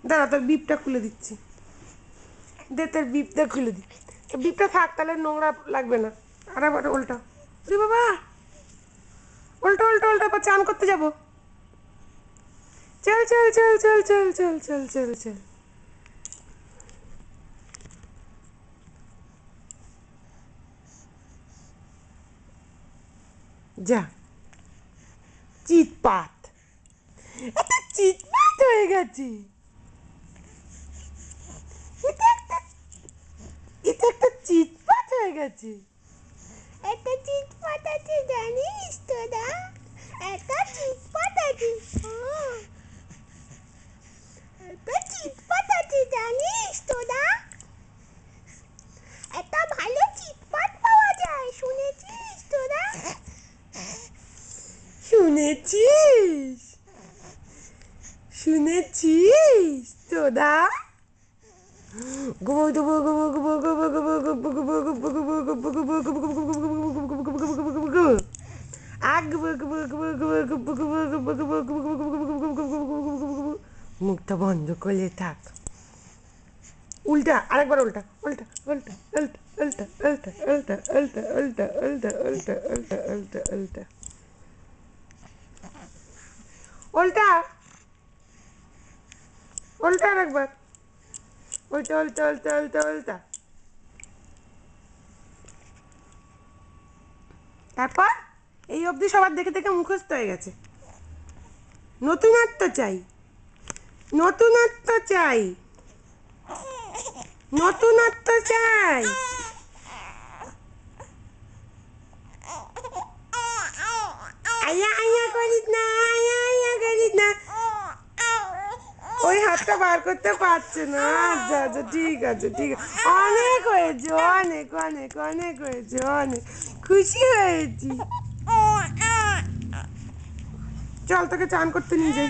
দাঁড়া তোর বিপটা খুলে দিচ্ছি, দে তোর বিপটা খুলে দি। বিপটা থাক, তাহলে নোংরা লাগবে না। আর আবার উল্টা, রে বাবা, উল্টো উল্টো উল্টো, আবার চান করতে যাবো। চল চল চল চল চল চল চল চল চল। যা, চিৎপাত, এটা চিৎপাত হয়ে গেছে। এটা একটা চিৎপাত হয়ে গেছে। একটা চিটপাট আছে জানিস তোরা? একটা চিটপাট আছে। একটা চিটপাট আছে জানিস তোরা? একটা ভালো চিটপাট পাওয়া যায়, শুনেছিস তোরা? শুনেছিস? শুনেছিস তোরা? মুখটা বন্ধ করলে থাক। উল্টা, আরেকবার উল্টা, উল্টা উল্টা উল্টা উল্টা উল্টা উল্টা উল্টা উল্টা উল্টা উল্টা উল্টা উল্টা উল্টা উল্টা উল্টা, আরেকবার উল্টা উল্টা উল্টা উল্টা উল্টা। তারপর এই অবধি সবার দেখে দেখে মুখস্থ হয়ে গেছে। নতুনত্ব চাই, নতুনত্ব চাই, নতুনত্ব চাই। আয়া আয়া করিস না, আয়া আয়া করিস না। ওই হাতটা বার করতে পারছে না। আচ্ছা আচ্ছা, ঠিক আছে ঠিক আছে, অনেক হয়েছে, অনেক অনেক অনেক হয়েছে, অনেক খুশি হয়েছি। চল তোকে চান করতে নিয়ে যাই।